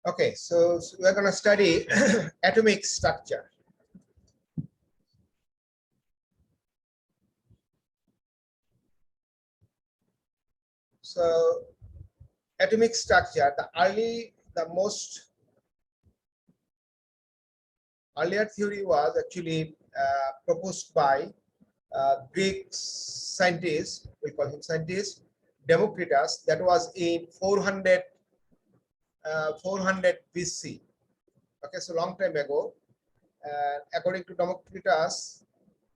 Okay, so we're going to study atomic structure. So atomic structure, the most earlier theory was actually proposed by Greek scientist, we call him scientist, Democritus. That was in 400 BC. Okay, so long time ago. According to Democritus,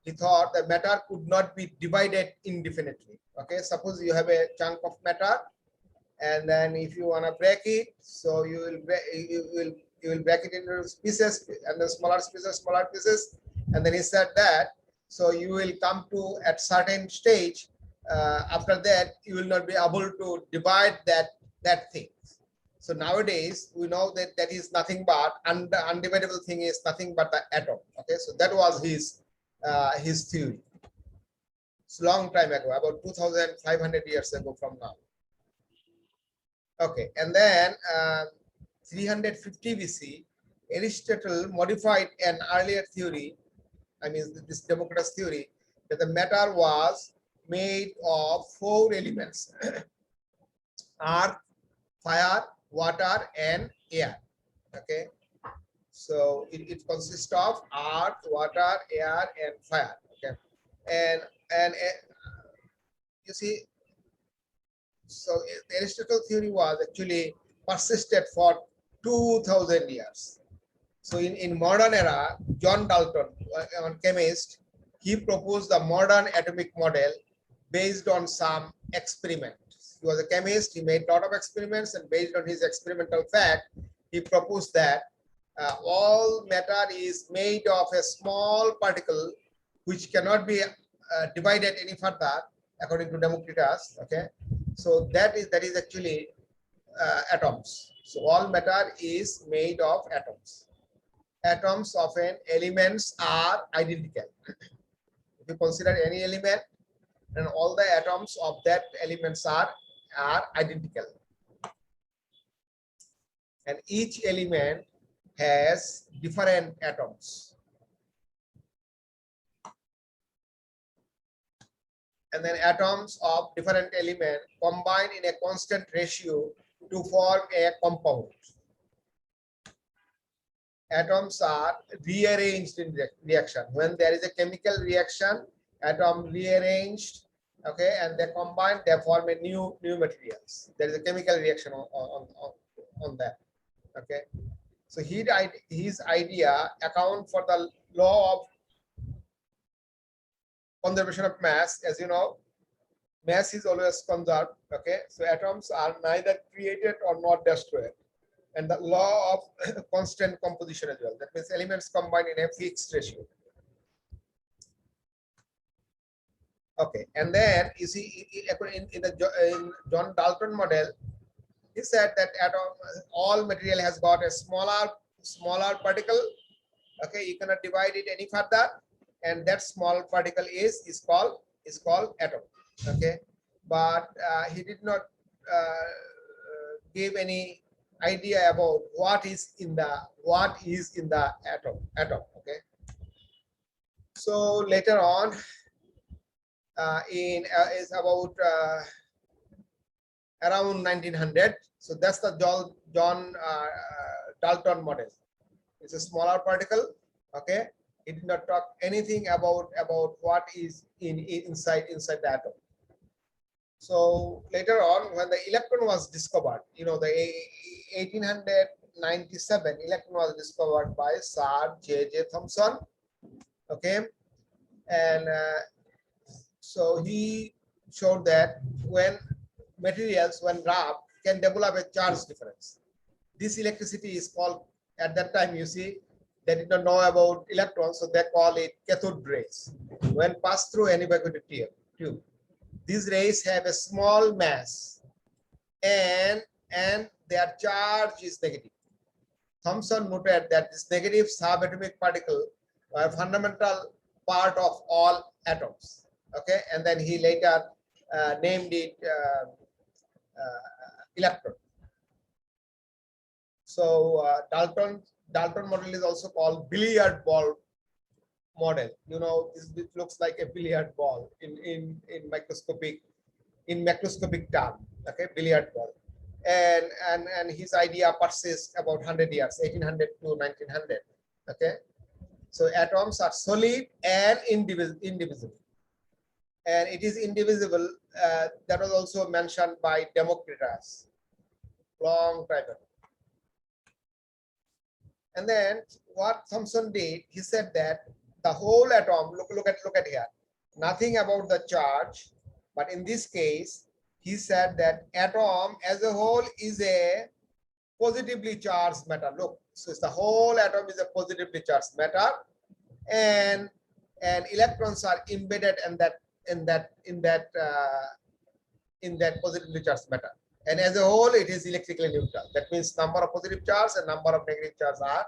he thought that matter could not be divided indefinitely. Okay, suppose you have a chunk of matter, and then if you want to break it, so you will break it into pieces, and the smaller pieces, and then he said that, so you will come to at certain stage. After that, you will not be able to divide that thing. So nowadays we know that that is nothing but undividable thing is nothing but the atom. Okay, so that was his theory. It's a long time ago, about 2,500 years ago from now. Okay, and then 350 BC, Aristotle modified an earlier theory. I mean, this Democritus theory, that the matter was made of 4 elements: earth, fire, water, and air. Okay, so it consists of earth, water, air, and fire. Okay, and you see, so Aristotle theory was actually persisted for 2,000 years. So in modern era, John Dalton, a chemist, he proposed the modern atomic model based on some experiments. He was a chemist, he made a lot of experiments, and based on his experimental fact, he proposed that all matter is made of a small particle which cannot be divided any further, according to Democritus. Okay, so that is actually atoms. So all matter is made of atoms. Atoms of an elements are identical. If you consider any element, then all the atoms of that elements are identical, and each element has different atoms. And then atoms of different element combine in a constant ratio to form a compound. Atoms are rearranged in reaction. When there is a chemical reaction, atom rearranged, okay, and they combine, they form a new materials. There is a chemical reaction on that. Okay, so his idea account for the law of conservation of mass. As you know, mass is always conserved. Okay, so atoms are neither created or not destroyed, and the law of constant composition as well. That means elements combine in a fixed ratio. Okay, and then you see in John Dalton model, he said that all material has got a smaller particle. Okay, you cannot divide it any further, and that small particle is called atom. Okay, but he did not give any idea about what is in the atom. Okay, so later on is about around 1900. So that's the John Dalton model. It's a smaller particle. Okay, it did not talk anything about what is inside the atom. So later on, when the electron was discovered, you know, the 1897 electron was discovered by Sir J.J. Thomson. Okay, and so he showed that when materials, when rubbed, can develop a charge difference. This electricity is called, at that time, you see, they did not know about electrons, so they call it cathode rays. When passed through an evacuated tube, these rays have a small mass, and their charge is negative. Thomson noted that this negative subatomic particle are a fundamental part of all atoms. Okay, and then he later named it electron. So Dalton model is also called billiard ball model. You know, this looks like a billiard ball in macroscopic term. Okay, billiard ball. And his idea persists about 100 years, 1800 to 1900. Okay, so atoms are solid and indivisible, and it is indivisible. That was also mentioned by Democritus long time ago. And then what Thomson did, he said that the whole atom, look at here, nothing about the charge, but in this case, he said that atom as a whole is a positively charged matter. Look, so it's the whole atom is a positively charged matter, and electrons are embedded in that positively charged matter. And as a whole, it is electrically neutral. That means number of positive charge and number of negative charge are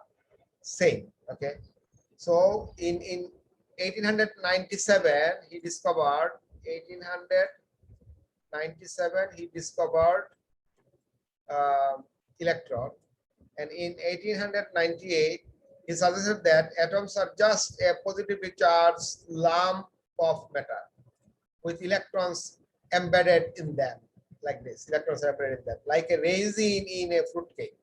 same. Okay. So in 1897, he discovered 1897 he discovered electron, and in 1898 he suggested that atoms are just a positively charged lump of matter with electrons embedded in them, like this. Electrons are embedded in them, like a resin in a fruit cake.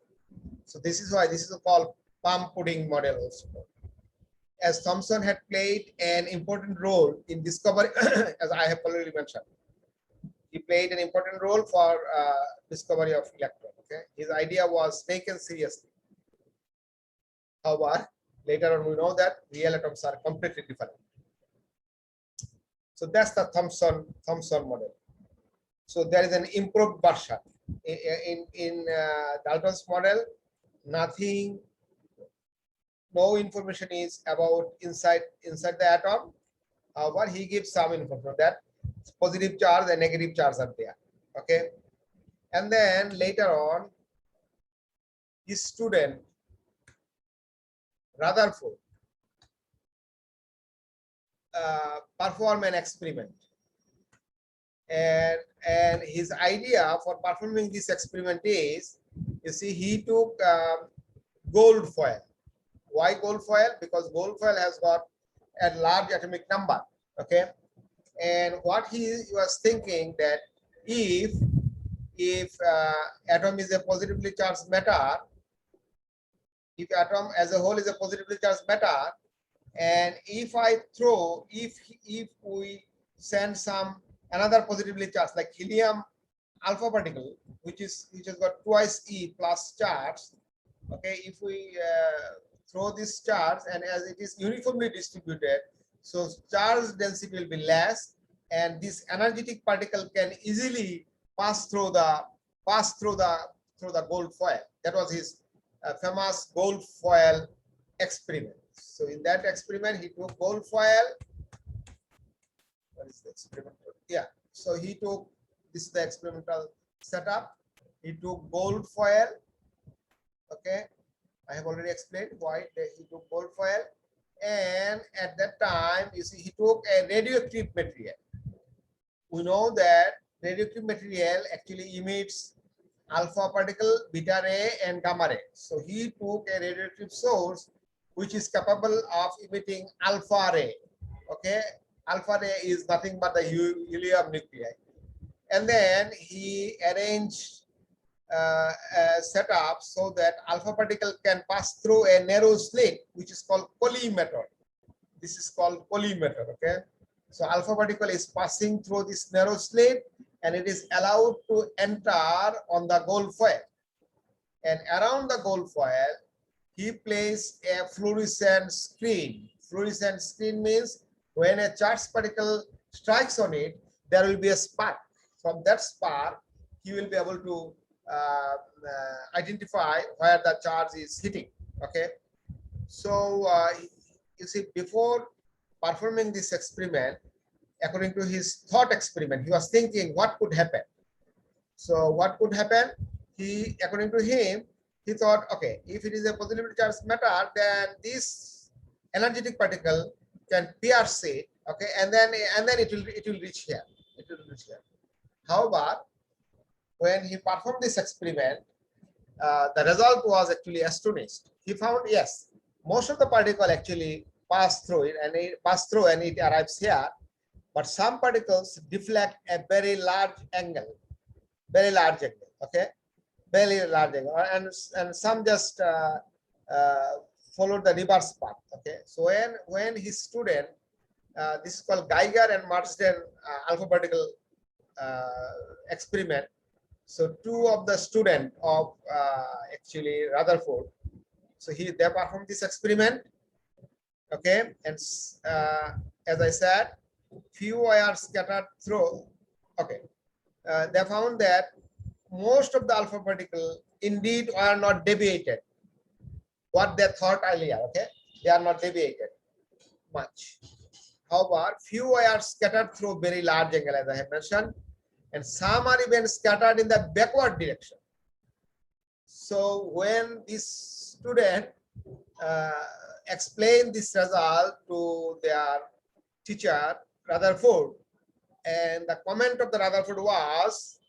So this is why this is called plum pudding model also. As Thomson had played an important role in discovery, as I have already mentioned, he played an important role for discovery of electron. Okay, his idea was taken seriously. However, later on we know that real atoms are completely different. So that's the Thomson model. So there is an improved version in Dalton's model. Nothing, no information is about inside the atom. However, he gives some information that positive charge and negative charge are there. Okay, and then later on, his student Rutherford perform an experiment, and his idea for performing this experiment is, you see, he took gold foil. Why gold foil? Because gold foil has got a large atomic number. Okay, and what he was thinking that if atom is a positively charged matter, if atom as a whole is a positively charged matter, and if we send some another positively charged like helium alpha particle, which has got twice E plus charge. Okay, if we throw this charge, and as it is uniformly distributed, so charge density will be less, and this energetic particle can easily pass through the gold foil. That was his famous gold foil experiment. So in that experiment, he took gold foil. What is the experiment? Yeah. So he took, this is the experimental setup. He took gold foil. Okay, I have already explained why he took gold foil. And at that time, you see, he took a radioactive material. We know that radioactive material actually emits alpha particle, beta ray, and gamma ray. So he took a radioactive source which is capable of emitting alpha ray. Okay, alpha ray is nothing but the helium nuclei. And then he arranged a setup so that alpha particle can pass through a narrow slit, which is called collimator. This is called collimator. Okay, so alpha particle is passing through this narrow slit, and it is allowed to enter on the gold foil. And around the gold foil, he placed a fluorescent screen. Fluorescent screen means when a charged particle strikes on it, there will be a spark. From that spark, he will be able to identify where the charge is hitting. Okay, so you see, before performing this experiment, according to his thought experiment, he was thinking what could happen. So what could happen? He, according to him, he thought, okay, if it is a positively charged matter, then this energetic particle can pierce it. Okay, and then it will reach here. It will reach here. However, when he performed this experiment, the result was actually astonished. He found, yes, most of the particle actually pass through it and it arrives here, but some particles deflect a very large angle, okay, very large angle, and some just followed the reverse path. Okay, so when his student, this is called Geiger and Marsden alpha particle experiment. So two of the student of actually Rutherford, so they performed this experiment. Okay, and as I said, few wires scattered through. Okay, they found that most of the alpha particle indeed are not deviated. What they thought earlier, okay, they are not deviated much. However, few wires scattered through very large angle, as I have mentioned, and some are even scattered in the backward direction. So when this student explained this result to their teacher Rutherford, and the comment of the Rutherford was,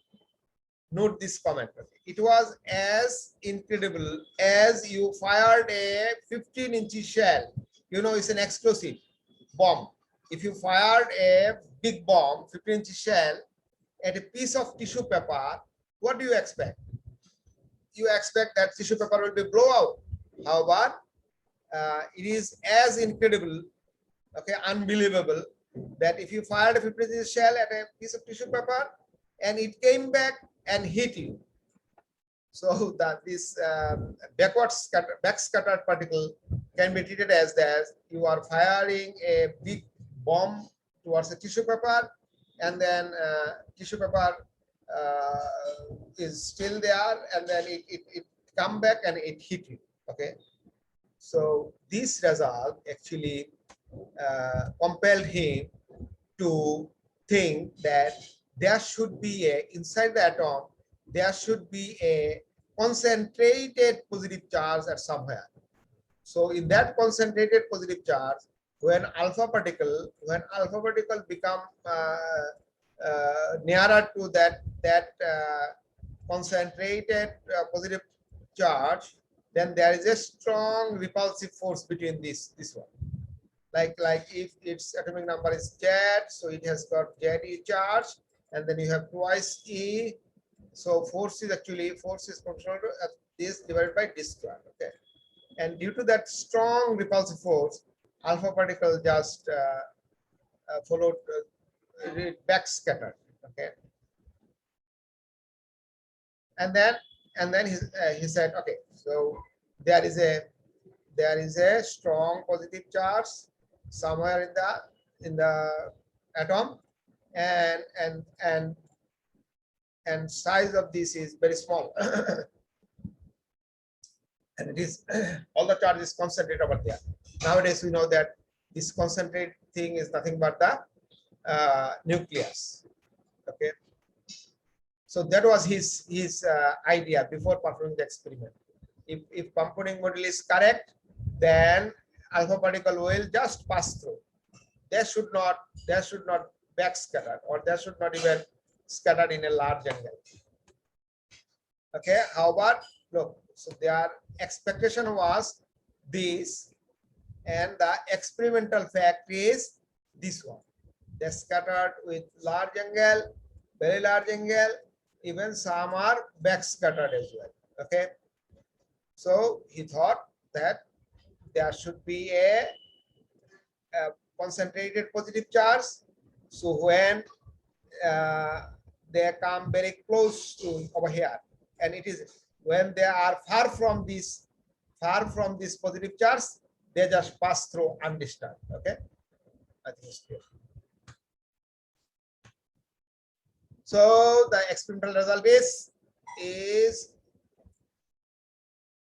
note this comment, it was as incredible as you fired a 15-inch shell. You know, it's an explosive bomb. If you fired a big bomb, 15-inch shell, at a piece of tissue paper, what do you expect? You expect that tissue paper will be blown out. However, it is as incredible, okay, unbelievable, that if you fired a 15-inch shell at a piece of tissue paper and it came back and hit you, so that this back scattered particle can be treated as that you are firing a big bomb towards the tissue paper, and then tissue paper is still there, and then it come back and it hit you. Okay, so this result actually compelled him to think that there should be inside the atom, there should be a concentrated positive charge at somewhere. So in that concentrated positive charge, when alpha particle become nearer to that concentrated positive charge, then there is a strong repulsive force between this one. Like if its atomic number is Z, so it has got Ze charge, and then you have twice E. So force is controlled at this divided by this square. Okay, and due to that strong repulsive force, alpha particle just followed back scattered. Okay, and then he said, okay, so there is a strong positive charge somewhere in the atom, and size of this is very small. And it is all the charge is concentrated over there. Nowadays we know that this concentrate thing is nothing but the nucleus. Okay, so that was his idea before performing the experiment. If compounding model is correct, then alpha particle will just pass through. They should not backscatter, or they should not even scatter in a large angle. Okay, however, look, so their expectation was this, and the experimental fact is this one. They scattered with large angle, very large angle, even some are backscattered as well. Okay, so he thought that there should be a concentrated positive charge. So when they come very close to over here, and it is when they are far from this positive charge, they just pass through undisturbed. Okay, I think it's clear. So the experimental result is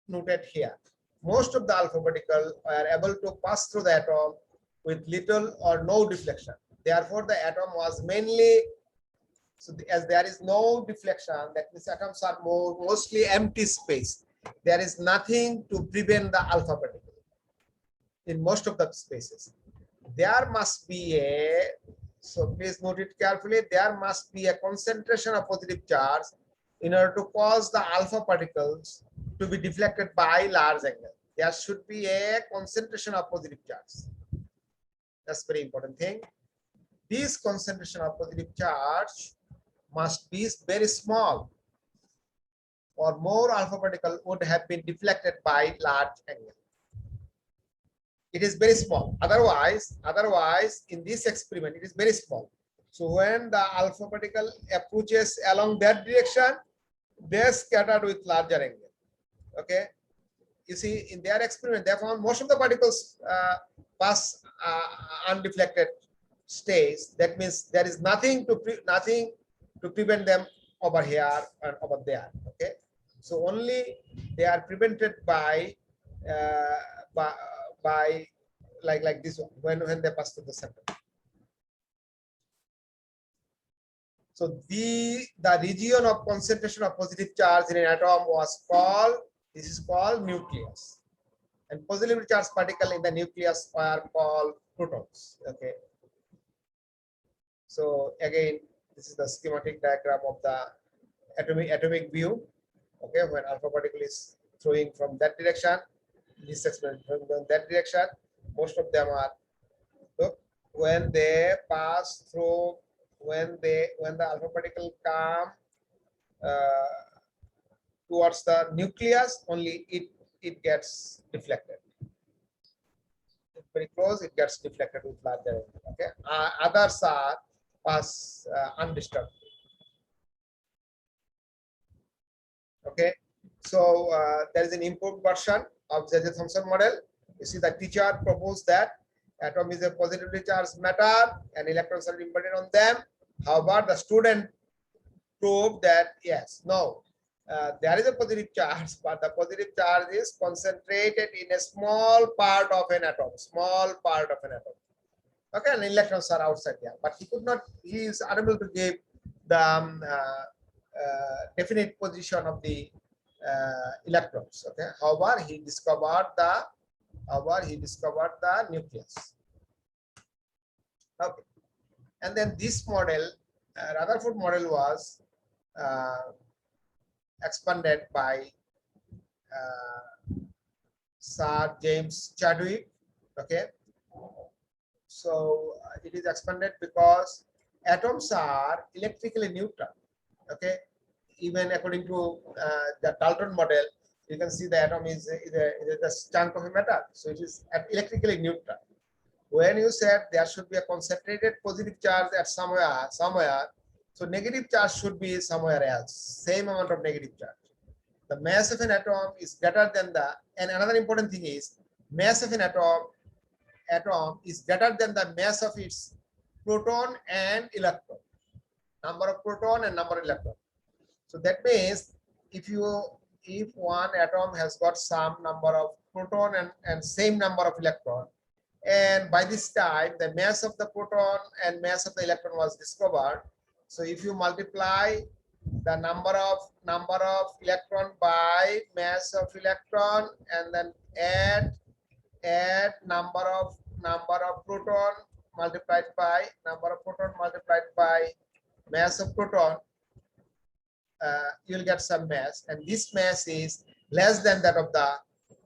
noted here. Most of the alpha particles are able to pass through the atom with little or no deflection. Therefore, the atom was mainly, so as there is no deflection, that means atoms are mostly empty space. There is nothing to prevent the alpha particle in most of the spaces. There must be so please note it carefully, there must be a concentration of positive charge in order to cause the alpha particles to be deflected by large angle. There should be a concentration of positive charge. That's very important thing. This concentration of positive charge must be very small, or more alpha particle would have been deflected by large angle. It is very small. Otherwise, in this experiment, it is very small. So when the alpha particle approaches along that direction, they are scattered with larger angle. Okay. You see, in their experiment, they found most of the particles pass undeflected stage. That means there is nothing to prevent them over here and over there. Okay. So only they are prevented by like this one when they pass to the center. So the region of concentration of positive charge in an atom was called, this is called nucleus, and positively charged particle in the nucleus are called protons. Okay. So again, this is the schematic diagram of the atomic view. Okay, when alpha particle is throwing from that direction, this experiment from that direction, most of them are, look, when they pass through, when the alpha particle come towards the nucleus, only it gets deflected. It's very close, it gets deflected with larger. Okay, others are pass undisturbed. Okay, so there is an improved version of J.J. Thomson model. You see, the teacher proposed that atom is a positively charged matter and electrons are embedded on them. However, the student proved that yes, no, there is a positive charge, but the positive charge is concentrated in a small part of an atom, Okay, and electrons are outside there, but he is unable to give the definite position of the electrons. Okay, however, he discovered the nucleus. Okay, and then this model, Rutherford model, was expanded by Sir James Chadwick. Okay, so it is expanded because atoms are electrically neutral. Okay, even according to the Dalton model, you can see the atom is a chunk of a metal, so it is electrically neutral. When you said there should be a concentrated positive charge at somewhere, so negative charge should be somewhere else, same amount of negative charge. The mass of an atom is greater than and another important thing is mass of an atom is greater than the mass of its proton and electron, number of proton and number of electron. So that means if one atom has got some number of proton and same number of electron, and by this time the mass of the proton and mass of the electron was discovered. So if you multiply the number of electron by mass of electron, and then add number of proton multiplied by mass of proton, you'll get some mass, and this mass is less than that of the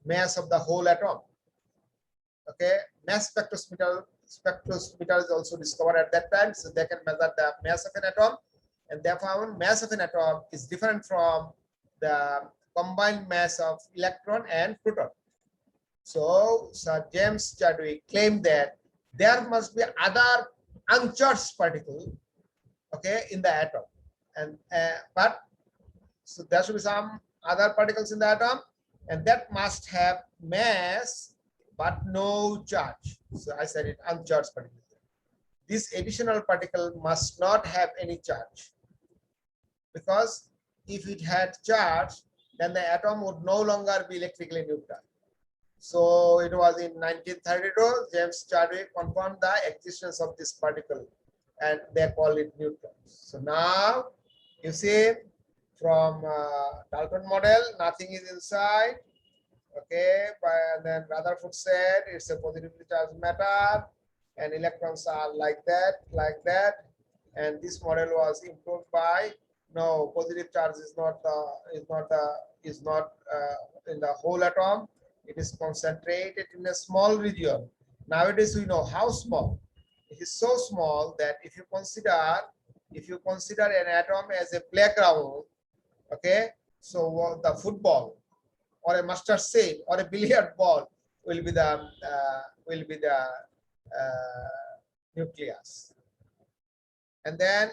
mass of the whole atom. Okay, mass spectrometer is also discovered at that time, so they can measure the mass of an atom, and they found mass of an atom is different from the combined mass of electron and proton. So Sir James Chadwick claimed that there must be other uncharged particle, okay, in the atom, and so there should be some other particles in the atom, and that must have mass but no charge. So I said it, uncharged particle. This additional particle must not have any charge, because if it had charge, then the atom would no longer be electrically neutral. So it was in 1932, James Chadwick confirmed the existence of this particle, and they call it neutrons. So now you see, from Dalton model, nothing is inside. Okay, and then Rutherford said it's a positively charged matter, and electrons are like that, and this model was improved by, no, positive charge is not the is not in the whole atom. It is concentrated in a small region. Nowadays we know how small. It is so small that if you consider an atom as a playground, okay, so the football or a mustard seed or a billiard ball will be the nucleus. And then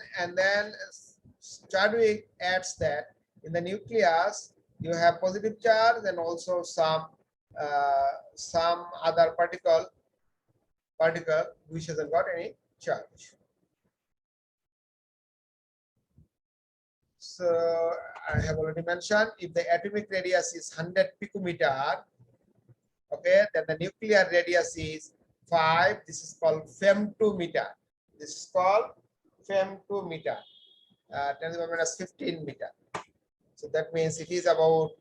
Chadwick adds that in the nucleus you have positive charge and also some other particle which hasn't got any charge. So I have already mentioned, if the atomic radius is 100 picometer, okay, then the nuclear radius is 5. This is called femtometer. This is called femtometer. 10 to the minus 15 meter. So that means it is about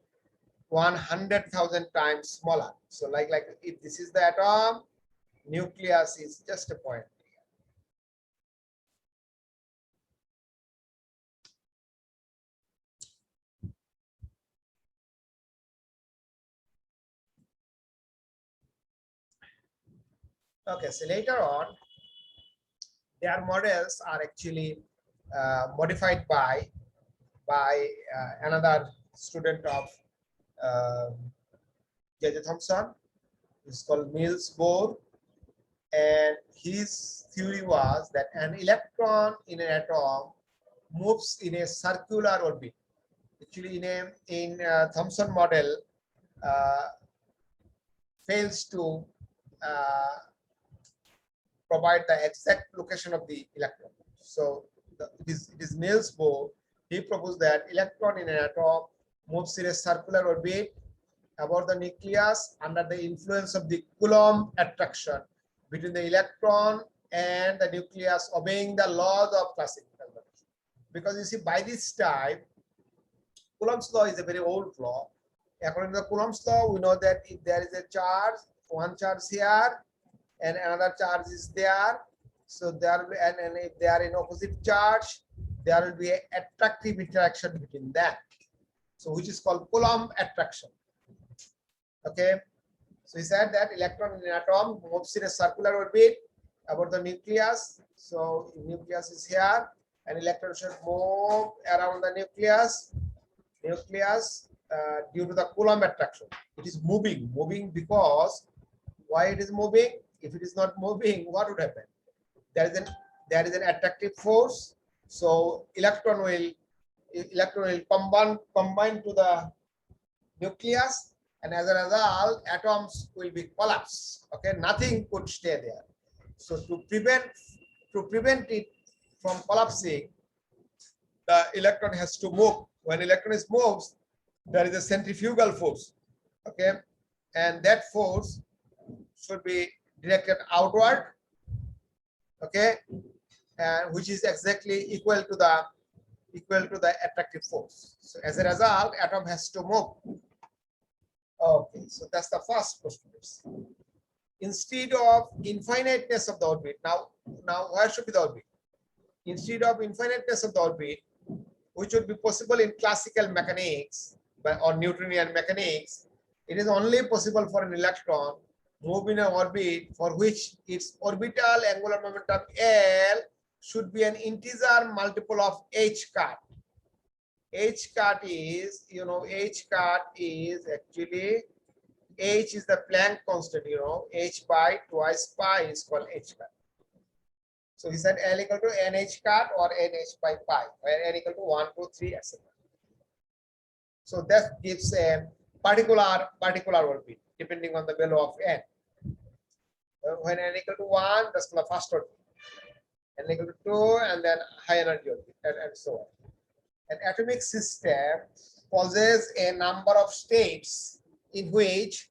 100,000 times smaller. So like if this is the atom, nucleus is just a point. Okay, so later on, their models are actually modified by another student of J.J. Thomson. It's called Niels Bohr, and his theory was that an electron in an atom moves in a circular orbit. Actually, in Thomson model fails to provide the exact location of the electron. So it is Niels Bohr. He proposed that electron in an atom moves in a circular orbit about the nucleus under the influence of the Coulomb attraction between the electron and the nucleus, obeying the laws of classical conservation. Because you see, by this time, Coulomb's law is a very old law. According to the Coulomb's law, we know that if there is a charge, one charge here and another charge is there, so there will be, and if they are in opposite charge, there will be an attractive interaction between them. So which is called Coulomb attraction. Okay, so he said that electron in an atom moves in a circular orbit about the nucleus. So nucleus is here, and electron should move around the nucleus due to the Coulomb attraction. It is moving because why it is moving? If it is not moving, what would happen? There is an attractive force, so electron will combine to the nucleus, and as a result, atoms will be collapsed. Okay, nothing could stay there. So to prevent it from collapsing, the electron has to move. When electron moves, there is a centrifugal force. Okay, and that force should be directed outward. Okay, and which is exactly equal to the attractive force. So as a result, atom has to move. Okay, so that's the first postulate. Instead of infiniteness of the orbit, now where should be the orbit? Instead of infiniteness of the orbit, which would be possible in classical mechanics or Newtonian mechanics, it is only possible for an electron move in an orbit for which its orbital angular momentum L should be an integer multiple of h cut. H cut is, h cut is actually, h is the Planck constant, h by twice pi is called h cut. So he said L equal to nh cut or nh by pi, where n equal to 1, 2, 3, etc. So that gives a particular orbit depending on the value of n. When n equal to 1, that's the first orbit. N equal to 2, and then high energy orbit, and so on. An atomic system possesses a number of states in which,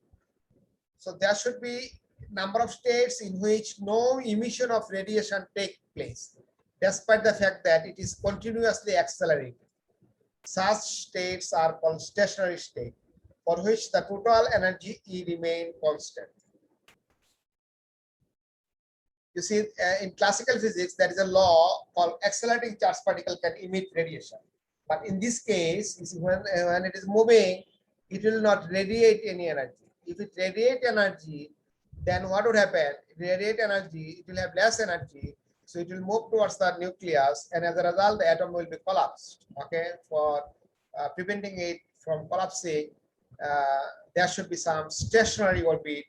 so there should be number of states in which no emission of radiation takes place, despite the fact that it is continuously accelerating. Such states are called stationary states, for which the total energy E remains constant. You see, in classical physics, there is a law called accelerating charged particle can emit radiation. But in this case, when it is moving, it will not radiate any energy. If it radiate energy, then what would happen? Radiate energy, it will have less energy, so it will move towards the nucleus, and as a result, the atom will be collapsed. Okay, for preventing it from collapsing, there should be some stationary orbit.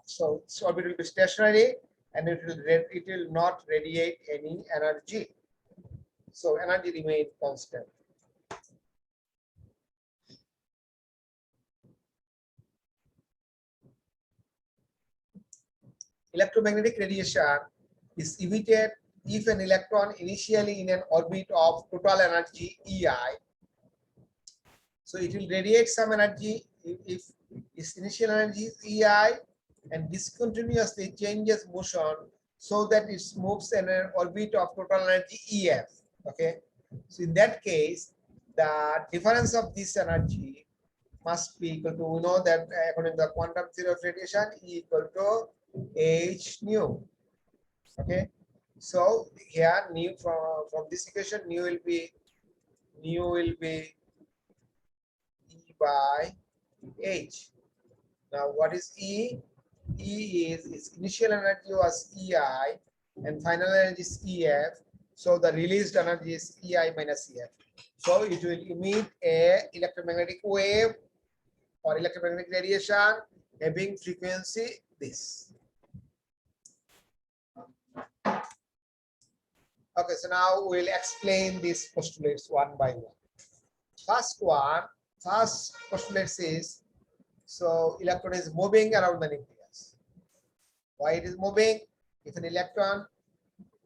So orbit will be stationary, and it will not radiate any energy. So energy remains constant. Electromagnetic radiation is emitted if an electron initially in an orbit of total energy EI. So it will radiate some energy if its initial energy is EI and discontinuously changes motion so that it moves in an orbit of total energy EF. Okay. So in that case, the difference of this energy must be equal to, we know that according to the quantum theory of radiation, E equal to H nu. Okay. So here nu from this equation, nu will be E by H. Now what is E? E is its initial energy was EI and final energy is EF. So the released energy is EI minus EF. So it will emit a electromagnetic wave or electromagnetic radiation having frequency this. Okay, so now we'll explain these postulates one by one. First postulate is, so electron is moving around the nucleus. Why it is moving? If an electron,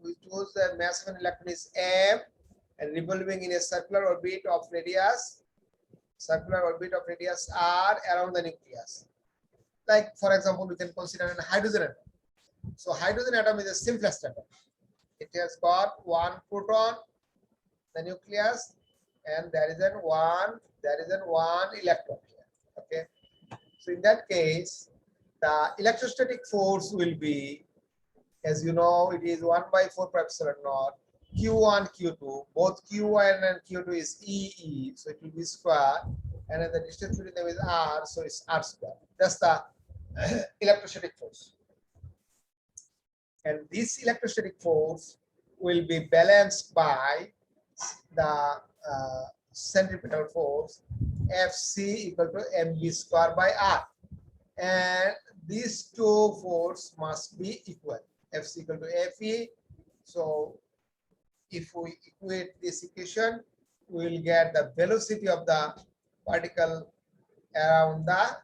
we choose the mass of an electron is m and revolving in a circular orbit of radius r around the nucleus. Like for example, we can consider a hydrogen atom. So hydrogen atom is the simplest atom. It has got one proton, the nucleus, and there is one electron here. Okay. So in that case, the electrostatic force will be, as you know, it is 1/4πε0 Q1, Q2. Both Q1 and Q2 is EE, so it will be square. And then the distance between them is R, so it's R square. That's the electrostatic force. And this electrostatic force will be balanced by the centripetal force Fc equal to mv square by R. And these two forces must be equal. Fc equal to Fe. So if we equate this equation, we will get the velocity of the particle around the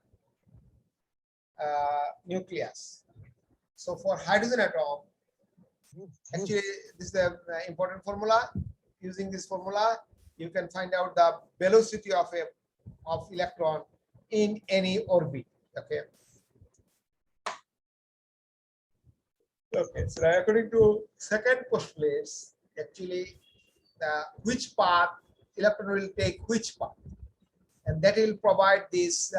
nucleus. So for hydrogen atom, actually this is the important formula. Using this formula, you can find out the velocity of electron in any orbit. Okay. Okay. So according to second postulates, actually which path electron will take which path, and that will provide this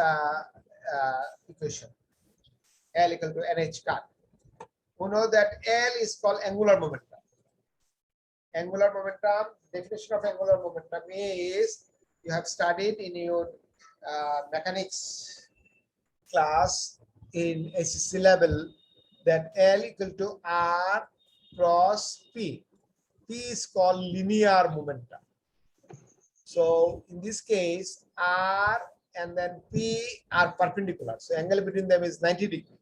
equation L equal to NH cut. We know that L is called angular momentum. Angular momentum, definition of angular momentum is, you have studied in your mechanics class in SEC level, that L equal to R cross P. P is called linear momentum. So in this case, R and then P are perpendicular. So angle between them is 90 degrees.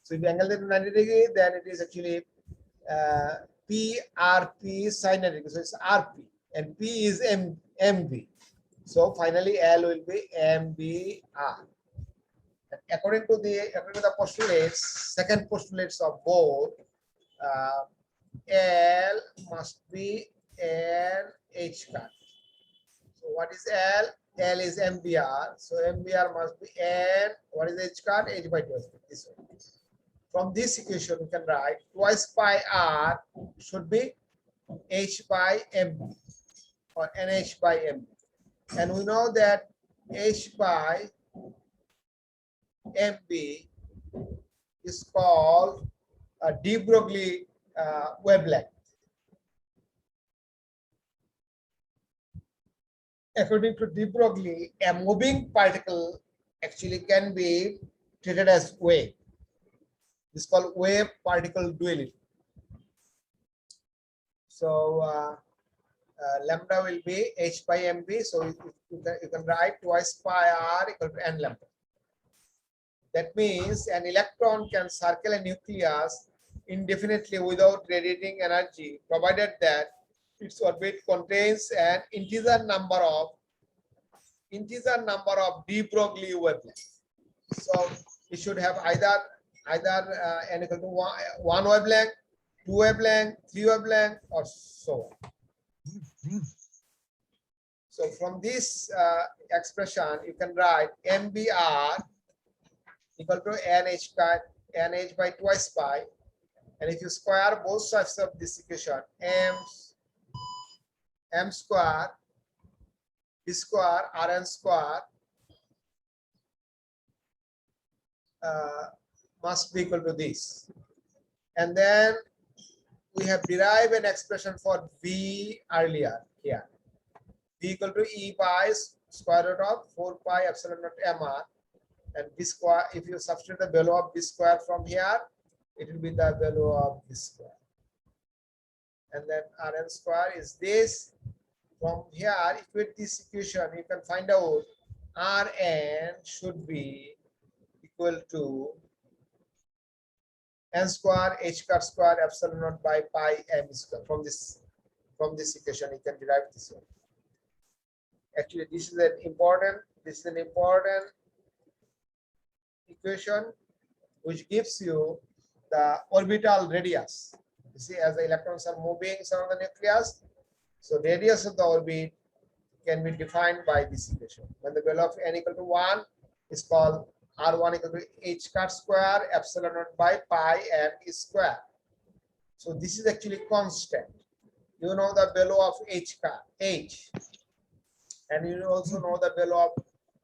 So if the angle is 90 degrees, then it is actually PRP sin 90 degrees. So it's RP and P is MV. So finally L will be MVR. According to the postulates, second postulates of both, L must be NH cut. So what is L? L is MVR. So MVR must be N. What is H cut? H by 2. This one. From this equation, we can write twice pi R should be H by MV or NH by MV. And we know that H by MV is called a de Broglie wavelength. according to de Broglie, a moving particle actually can be treated as wave. This is called wave particle duality. So lambda will be h by mv. So you can write twice pi r equal to n lambda. That means an electron can circle a nucleus indefinitely without radiating energy, provided that its orbit contains an integer number of de Broglie wavelengths. So it should have either n equal to one wavelength, two wavelength, three wavelength, or so on. So from this expression, you can write MBR equal to NH by twice pi. And if you square both sides of this equation, m square, b square, Rn square must be equal to this. And then we have derived an expression for V earlier here. V equal to E by square root of 4 pi epsilon naught mr. And b square, if you substitute the value of b square from here, it will be the value of b square. And then Rn square is this. From here, equate this equation, you can find out Rn should be equal to n square h cut square epsilon naught by pi m square. From this equation, you can derive this one. Actually, this is an important equation which gives you the orbital radius. You see, as the electrons are moving around the nucleus, so radius of the orbit can be defined by this equation. When the value of n equal to 1 is called R1 equal to h cut square epsilon naught by pi m square. So this is actually constant. You know the value of h, and you also know the value of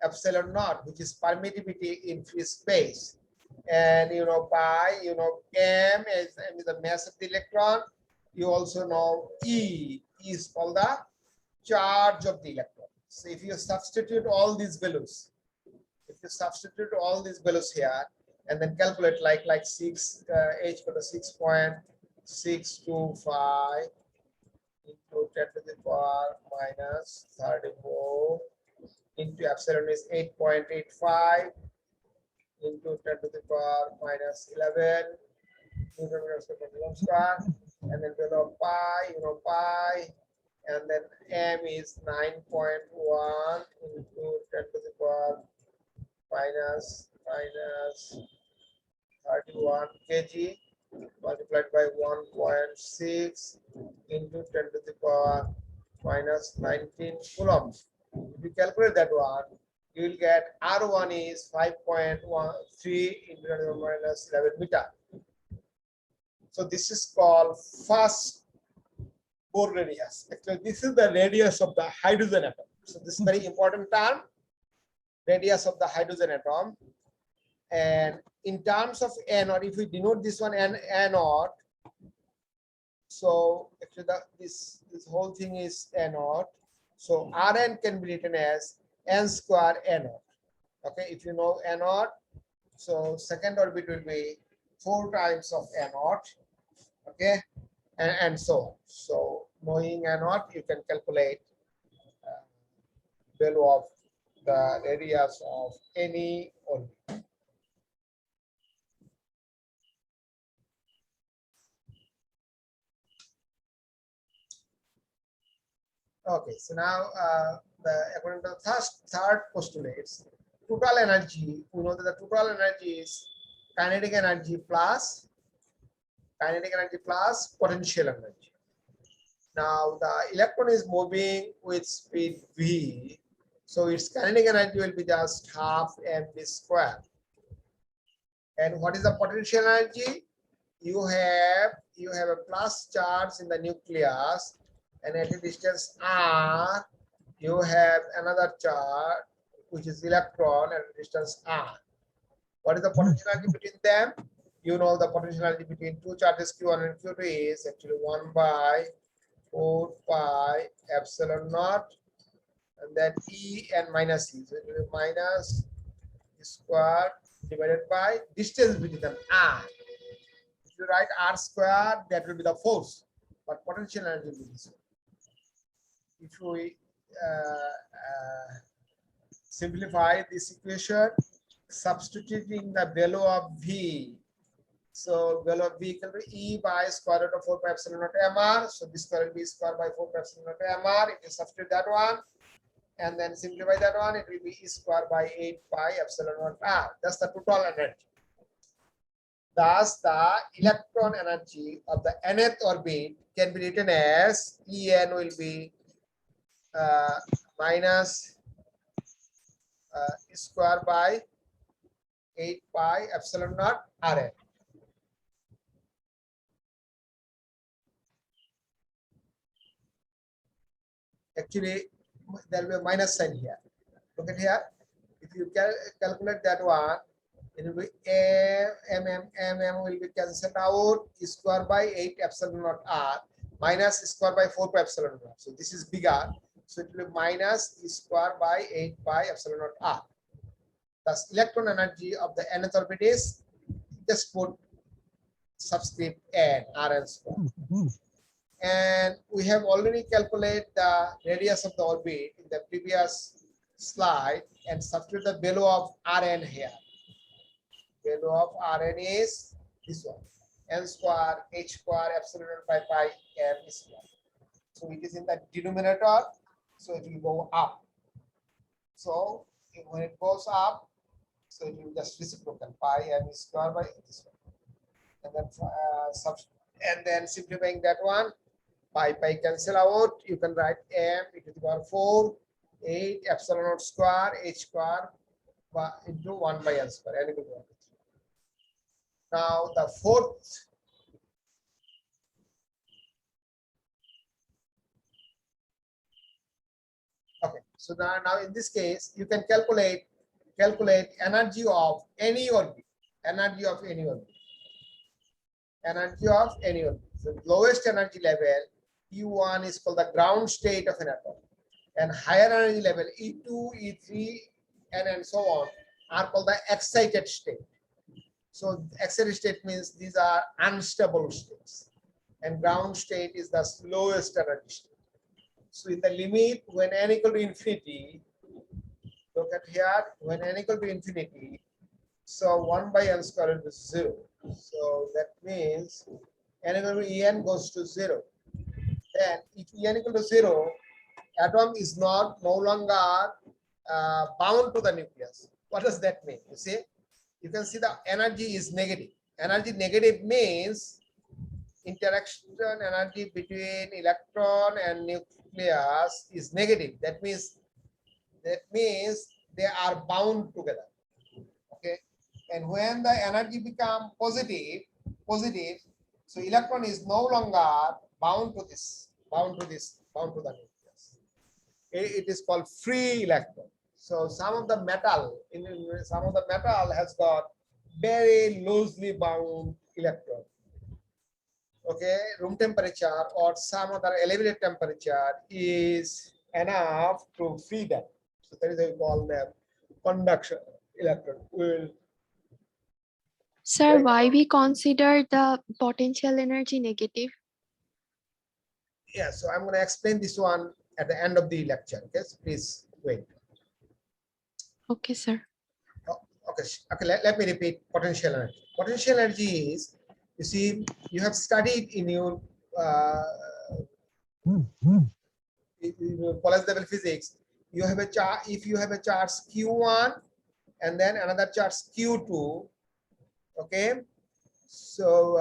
epsilon naught, which is permittivity in free space. And you know pi, you know m is the mass of the electron. You also know E is called the charge of the electron. So if you substitute all these values, here and then calculate like 6 h equal to 6.625 into 10 to the power minus 34 into epsilon is 8.85 into 10 to the power minus 11 square, and then value of pi, you know pi, and then m is 9.1 into 10 to the power minus 31 kg multiplied by 1.6 into 10 to the power minus 19 coulombs. If you calculate that one, you will get R1 is 5.13 into 10 to the minus 11 meter. So this is called first Bohr radius. Actually, this is the radius of the hydrogen atom. So this is very important term, radius of the hydrogen atom. And in terms of n, or if we denote this one n naught, so actually this whole thing is n naught. So Rn can be written as n square n naught. Okay, if you know n naught, so second orbit will be 4 times of n naught. Okay, and so on. So knowing n naught, you can calculate value of the radius of any orbit. Okay, so now according to the third postulates, total energy, we know that the total energy is kinetic energy plus potential energy. Now the electron is moving with speed v, so its kinetic energy will be just half mv square. And what is the potential energy? You have a plus charge in the nucleus, and at a distance r, you have another charge which is electron at a distance r. What is the potential energy between them? You know the potential energy between two charges q1 and q2 is actually 1 by 4 pi epsilon naught and then E and minus E. So it will be minus E square divided by distance between them, R. If you write R square, that will be the force, but potential energy will be this one. If we simplify this equation, substituting the value of V. So value of V equal to E by square root of 4 pi epsilon naught mr. So this square will be square by 4 pi epsilon naught mr. If you substitute that one and then simplify that one, it will be E square by 8 pi epsilon naught r. That's the total energy. Thus, the electron energy of the nth orbit can be written as En will be minus E square by 8 pi epsilon naught Rn. Actually, there will be a minus sign here. Look at here. If you calculate that one, it will be mm will be cancelled out. E square by 8 epsilon naught r minus E square by 4 pi epsilon naught. So this is bigger. So it will be minus E square by 8 pi epsilon naught r. Thus, electron energy of the nth orbit is, just put subscript n, Rn square. And we have already calculated the radius of the orbit in the previous slide and substitute the value of Rn here. Value of Rn is this one, n square h square epsilon naught pi m square. So it is in the denominator, so it will go up. So when it goes up, so it will just reciprocal pi m square by this one. And then simplifying that one, pi cancel out. You can write m e to the power 4 8 epsilon naught square h square into 1 by n square n equal to 1. Now the fourth okay. So now in this case you can calculate energy of any orbit. Energy of any orbit. Energy of any orbit. So lowest energy level E1 is called the ground state of an atom, and higher energy level E2, E3, and so on are called the excited state. So excited state means these are unstable states, and ground state is the lowest energy state. So in the limit when n equal to infinity, look at here, when n equal to infinity, so 1 by n square is 0. So that means n equal to En goes to 0. Then if En equal to 0, atom is no longer bound to the nucleus. What does that mean? You see, you can see the energy is negative. Energy negative means interaction energy between electron and nucleus is negative. That means they are bound together. Okay, and when the energy become positive, so electron is no longer bound to the nucleus. It is called free electron. So some of the metal has got very loosely bound electron. Okay, room temperature or some other elevated temperature is enough to free them. So that is why we call them conduction electron. Sir, why we consider the potential energy negative? Yeah, so I'm going to explain this one at the end of the lecture. Okay, so please wait. Okay, sir. Okay. Let me repeat potential energy. Potential energy is, you see, you have studied in your college level physics. You have a charge. If you have a charge Q1 and then another charge Q2, okay. So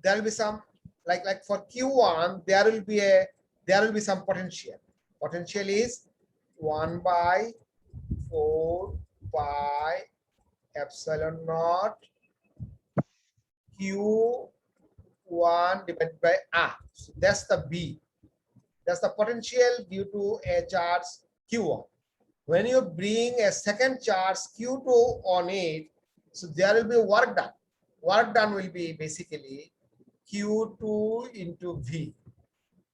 there will be some like for Q1 there will be some potential. Potential is 1 by 4 pi epsilon naught Q1 divided by R. So that's the B. That's the potential due to a charge Q1. When you bring a second charge Q2 on it, so there will be work done. Work done will be basically Q2 into V.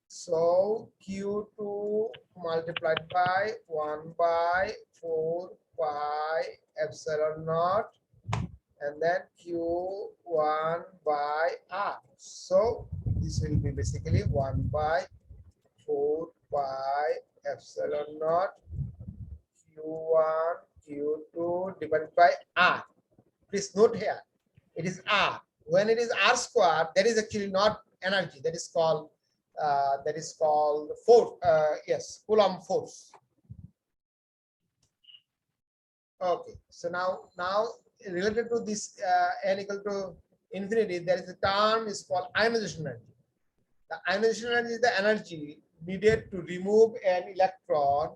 So Q2 multiplied by 1 by 4 pi epsilon naught, and then Q1 by R. So this will be basically 1 by 4 pi epsilon naught Q1 Q2 divided by R. Please note here, it is R. When it is R square, that is actually not energy. That is called force. Yes, Coulomb force. Okay. So now related to this n equal to infinity, there is a term is called ionization energy. The ionization energy is the energy needed to remove an electron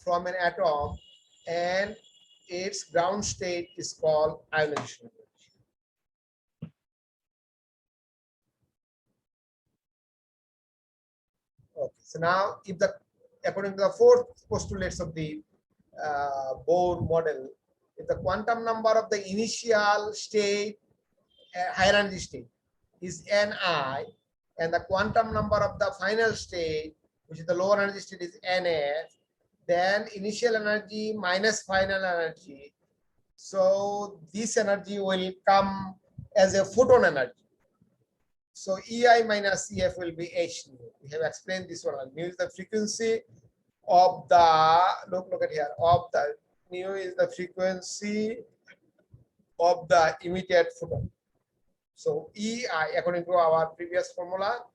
from an atom, and its ground state is called ionization energy. Okay, so now if the according to the fourth postulates of the Bohr model, if the quantum number of the initial state, higher energy state, is Ni, and the quantum number of the final state, which is the lower energy state, is Nf, then initial energy minus final energy. So this energy will come as a photon energy. So EI minus EF will be H nu. We have explained this one. Nu is the frequency of the, look at here, of the, nu is the frequency of the emitted photon. So EI, according to our previous formula,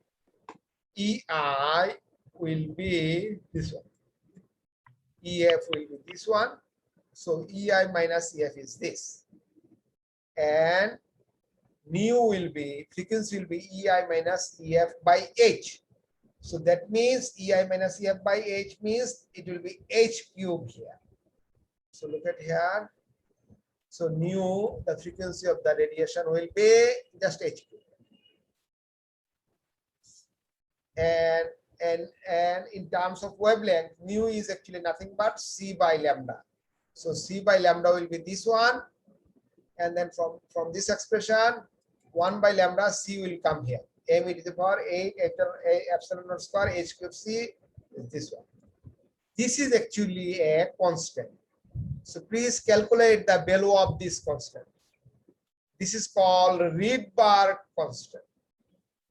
EI will be this one. EF will be this one. So EI minus EF is this. And nu will be, frequency will be EI minus EF by H. So that means EI minus EF by H means it will be H cube here. So look at here. So nu, the frequency of the radiation will be just H cube. And in terms of wavelength, nu is actually nothing but C by lambda. So C by lambda will be this one. And then from this expression, 1 by lambda C will come here. M e to the power 8 epsilon naught square H cube C is this one. This is actually a constant. So please calculate the value of this constant. This is called Rydberg constant.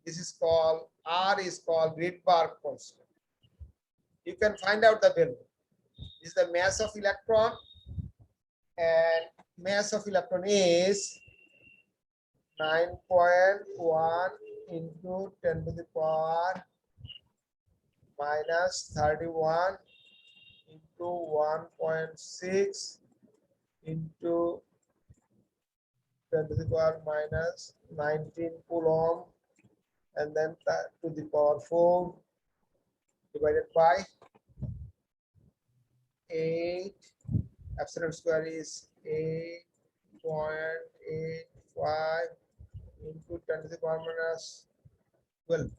This is called, R is called Rydberg constant. You can find out the value. This is the mass of electron, and mass of electron is 9.1 into 10 to the power minus 31 into 1.6 into 10 to the power minus 19 coulomb, and then to the power 4 divided by 8. Epsilon square is 8.85 into 10 to the power minus 12,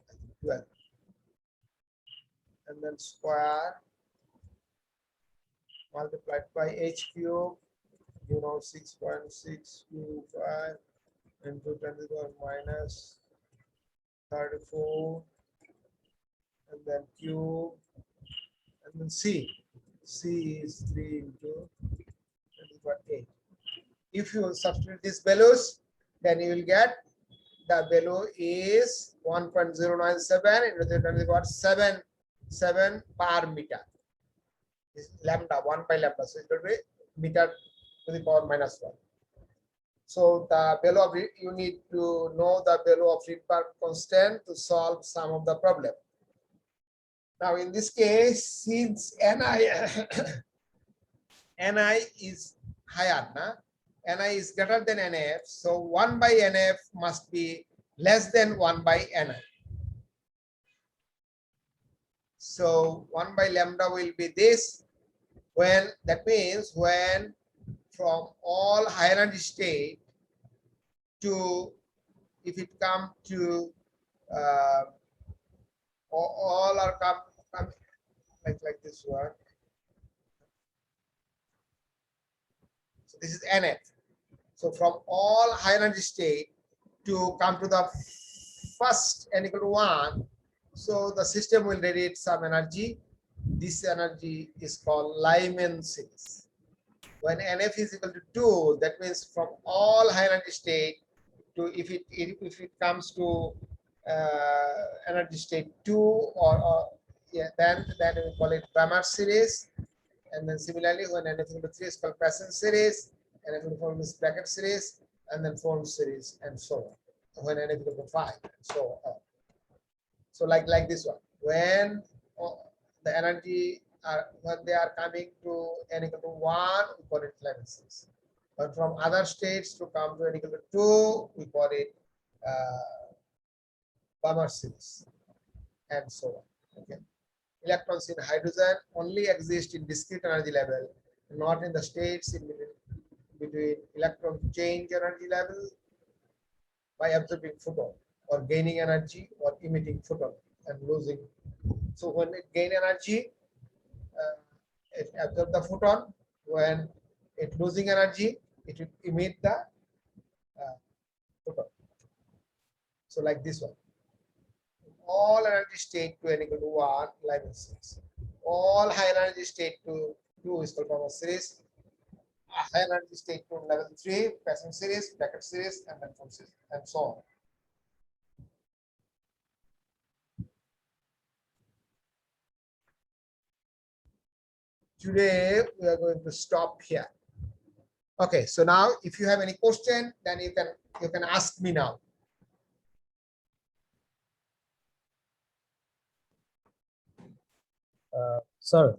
and then square multiplied by H cube, 6.625 into 10 to the power minus 34, and then cube, and then C is 3 into 10 to the power 8. If you substitute these values, then you will get the value is 1.097 into 10 to the power 7 per meter. Is lambda, 1 by lambda. So it will be meter to the power minus 1. So the value of it, you need to know the value of Rydberg constant to solve some of the problem. Now in this case, since Ni Ni is higher, Ni is greater than Nf, so 1 by Nf must be less than 1 by Ni. So 1 by lambda will be this, when that means when from all higher energy state to, if it come to all are come like this one. So this is Nf. So from all high energy state to come to the first n equal to 1, So the system will radiate some energy. This energy is called Lyman series. When NF is equal to 2, that means from all high energy state to if it comes to energy state 2 or yeah, then we call it Balmer series. And then similarly, when NF is equal to 3 is called Paschen series, NF is equal to bracket series, and then form series, and so on. When NF is equal to 5, and so on. So like this one, when the energy when they are coming to n equal to 1, we call it Lyman series. But from other states to come to n equal to 2, we call it Balmer series, and so on. Okay. Electrons in hydrogen only exist in discrete energy level, not in the states in between electron change energy level by absorbing photon or gaining energy or emitting photon and losing. So when it gain energy, it absorbs the photon. When it losing energy, it will emit the photon. So like this one. All energy state to n equal to 1, Lyman series. All high energy state to 2 is called Balmer series. High energy state to level 3, Paschen series, bracket series, and then form series, and so on. Today we are going to stop here. Okay, so now if you have any question, then you can ask me now. Sir,